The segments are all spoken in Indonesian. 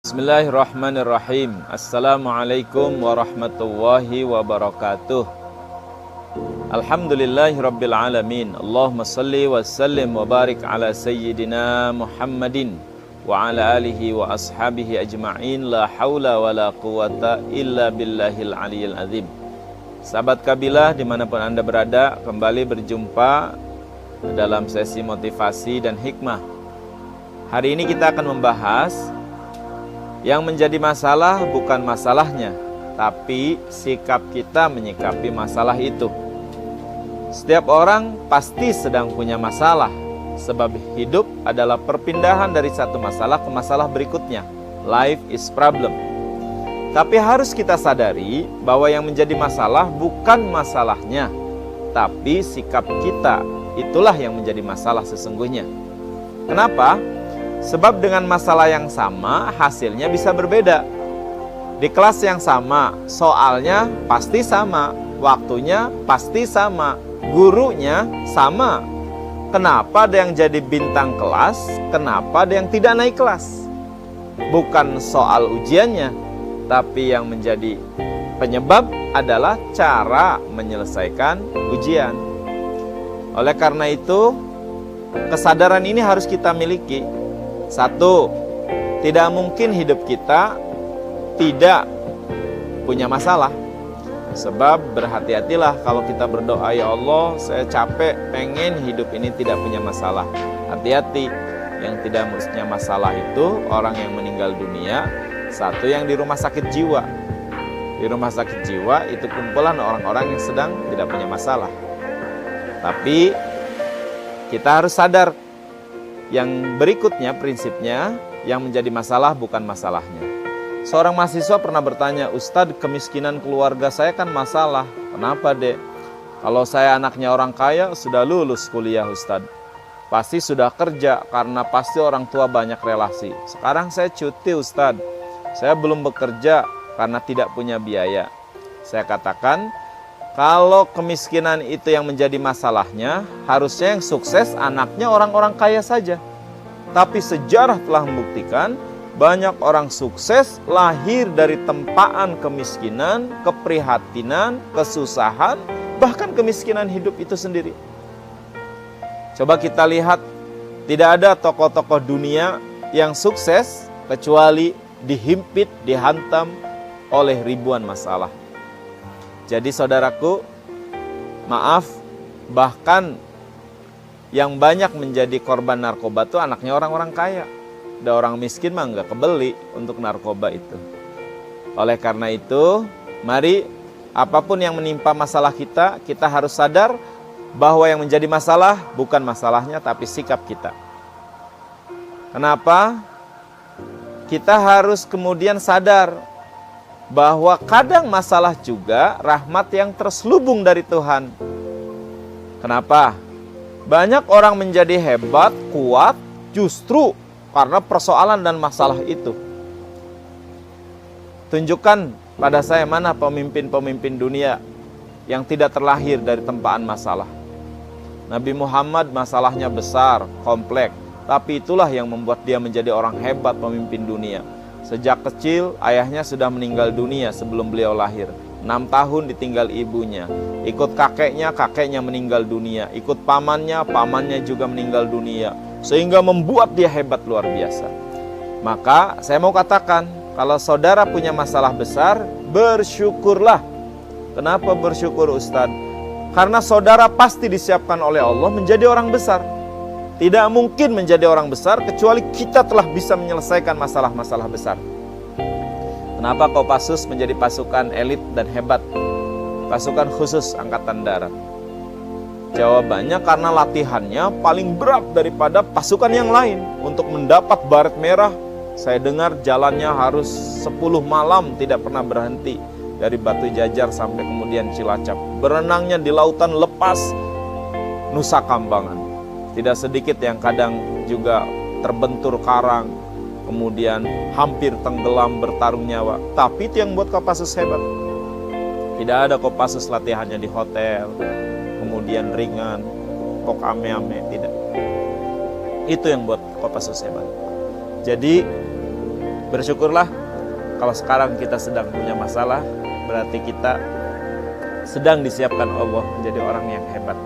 Bismillahirrahmanirrahim. Assalamualaikum warahmatullahi wabarakatuh. Alhamdulillahirabbil alamin. Allahumma salli wa sallim wa barik ala sayyidina Muhammadin wa ala alihi wa ashabihi ajma'in. La haula wa la quwata illa billahil aliyil azim. Sahabat Kabilah dimanapun Anda berada, kembali berjumpa dalam sesi motivasi dan hikmah. Hari ini kita akan membahas yang menjadi masalah bukan masalahnya, tapi sikap kita menyikapi masalah itu. Setiap orang pasti sedang punya masalah, sebab hidup adalah perpindahan dari satu masalah ke masalah berikutnya. Life is problem. Tapi harus kita sadari bahwa yang menjadi masalah bukan masalahnya, tapi sikap kita. Itulah yang menjadi masalah sesungguhnya. Kenapa? Sebab dengan masalah yang sama, hasilnya bisa berbeda. Di kelas yang sama, soalnya pasti sama, waktunya pasti sama, gurunya sama. Kenapa ada yang jadi bintang kelas, kenapa ada yang tidak naik kelas? Bukan soal ujiannya, tapi yang menjadi penyebab adalah cara menyelesaikan ujian. Oleh karena itu, kesadaran ini harus kita miliki. Satu, tidak mungkin hidup kita tidak punya masalah. Sebab berhati-hatilah kalau kita berdoa, ya Allah, saya capek, pengen hidup ini tidak punya masalah. Hati-hati, yang tidak punya masalah itu orang yang meninggal dunia. Satu, yang di rumah sakit jiwa. Di rumah sakit jiwa itu kumpulan orang-orang yang sedang tidak punya masalah. Tapi kita harus sadar, yang berikutnya prinsipnya, yang menjadi masalah bukan masalahnya. Seorang mahasiswa pernah bertanya, Ustadz, kemiskinan keluarga saya kan masalah. Kenapa, Dek? Kalau saya anaknya orang kaya, sudah lulus kuliah, Ustadz. Pasti sudah kerja, karena pasti orang tua banyak relasi. Sekarang saya cuti, Ustadz. Saya belum bekerja, karena tidak punya biaya. Saya katakan, kalau kemiskinan itu yang menjadi masalahnya, harusnya yang sukses anaknya orang-orang kaya saja. Tapi sejarah telah membuktikan banyak orang sukses lahir dari tempaan kemiskinan, keprihatinan, kesusahan, bahkan kemiskinan hidup itu sendiri. Coba kita lihat, tidak ada tokoh-tokoh dunia yang sukses kecuali dihimpit, dihantam oleh ribuan masalah. Jadi saudaraku, maaf, bahkan yang banyak menjadi korban narkoba itu anaknya orang-orang kaya. Ada orang miskin mah nggak kebeli untuk narkoba itu. Oleh karena itu, mari apapun yang menimpa masalah kita, kita harus sadar bahwa yang menjadi masalah bukan masalahnya, tapi sikap kita. Kenapa? Kita harus kemudian sadar bahwa kadang masalah juga rahmat yang terselubung dari Tuhan. Kenapa? Banyak orang menjadi hebat, kuat, justru karena persoalan dan masalah itu. Tunjukkan pada saya mana pemimpin-pemimpin dunia yang tidak terlahir dari tempaan masalah. Nabi Muhammad masalahnya besar, kompleks, tapi itulah yang membuat dia menjadi orang hebat pemimpin dunia. Sejak kecil, ayahnya sudah meninggal dunia sebelum beliau lahir. 6 tahun ditinggal ibunya. Ikut kakeknya, kakeknya meninggal dunia. Ikut pamannya, pamannya juga meninggal dunia. Sehingga membuat dia hebat luar biasa. Maka saya mau katakan, kalau saudara punya masalah besar, bersyukurlah. Kenapa bersyukur, Ustadz? Karena saudara pasti disiapkan oleh Allah menjadi orang besar. Tidak mungkin menjadi orang besar kecuali kita telah bisa menyelesaikan masalah-masalah besar. Kenapa Kopassus menjadi pasukan elit dan hebat? Pasukan khusus Angkatan Darat. Jawabannya karena latihannya paling berat daripada pasukan yang lain. Untuk mendapat baret merah, saya dengar jalannya harus 10 malam tidak pernah berhenti. Dari Batu Jajar sampai kemudian Cilacap. Berenangnya di lautan lepas Nusa Kambangan. Tidak sedikit yang kadang juga terbentur karang, kemudian hampir tenggelam bertarung nyawa. Tapi itu yang buat Kopassus hebat. Tidak ada Kopassus latihannya di hotel, kemudian ringan, kok ame-ame, tidak. Itu yang buat Kopassus hebat. Jadi Bersyukurlah kalau sekarang kita sedang punya masalah, berarti kita sedang disiapkan Allah menjadi orang yang hebat.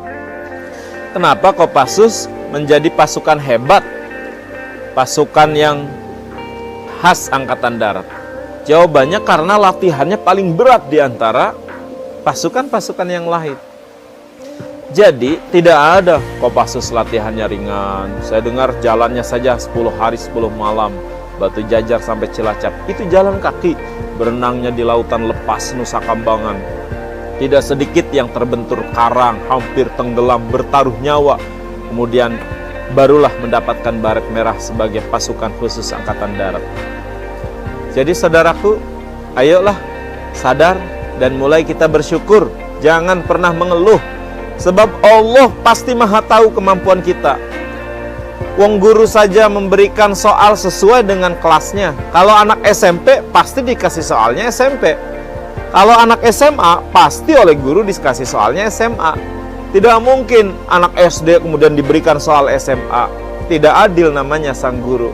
Kenapa Kopassus menjadi pasukan hebat? Pasukan yang khas Angkatan Darat. Jawabannya karena latihannya paling berat di antara pasukan-pasukan yang lain. Jadi tidak ada Kopassus latihannya ringan. Saya dengar jalannya saja 10 hari 10 malam, Batu Jajar sampai Cilacap. Itu jalan kaki, berenangnya di lautan lepas Nusa Kambangan. Tidak sedikit yang terbentur karang, hampir tenggelam, bertaruh nyawa. Kemudian barulah mendapatkan baret merah sebagai pasukan khusus Angkatan Darat. Jadi saudaraku, ayolah sadar dan mulai kita bersyukur. Jangan pernah mengeluh. Sebab Allah pasti maha tahu kemampuan kita. Wong guru saja memberikan soal sesuai dengan kelasnya. Kalau anak SMP pasti dikasih soalnya SMP. Kalau anak SMA pasti oleh guru dikasih soalnya SMA. Tidak mungkin anak SD kemudian diberikan soal SMA. Tidak adil namanya sang guru.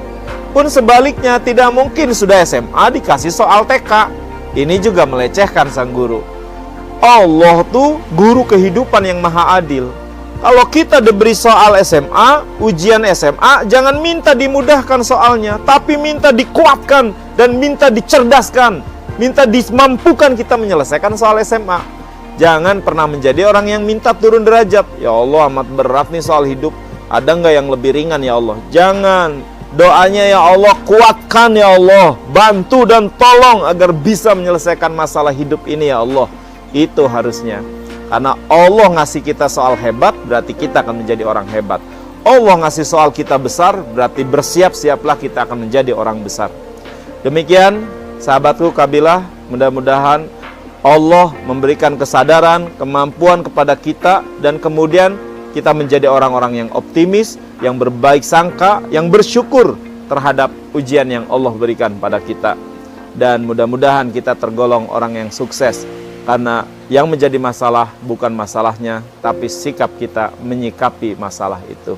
Pun sebaliknya tidak mungkin sudah SMA dikasih soal TK. Ini juga melecehkan sang guru. Allah tuh guru kehidupan yang maha adil. Kalau kita diberi soal SMA, ujian SMA, jangan minta dimudahkan soalnya, tapi minta dikuatkan dan minta dicerdaskan, minta dimampukan kita menyelesaikan soal SMA. Jangan pernah menjadi orang yang minta turun derajat. Ya Allah, amat berat nih soal hidup. Ada nggak yang lebih ringan ya Allah? Jangan. Doanya ya Allah, kuatkan ya Allah, bantu dan tolong agar bisa menyelesaikan masalah hidup ini ya Allah. Itu harusnya. Karena Allah ngasih kita soal hebat, berarti kita akan menjadi orang hebat. Allah ngasih soal kita besar, berarti bersiap-siaplah kita akan menjadi orang besar. Demikian sahabatku kabilah, mudah-mudahan Allah memberikan kesadaran, kemampuan kepada kita, dan kemudian kita menjadi orang-orang yang optimis, yang berbaik sangka, yang bersyukur terhadap ujian yang Allah berikan pada kita. Dan mudah-mudahan kita tergolong orang yang sukses. Karena yang menjadi masalah bukan masalahnya, tapi sikap kita menyikapi masalah itu.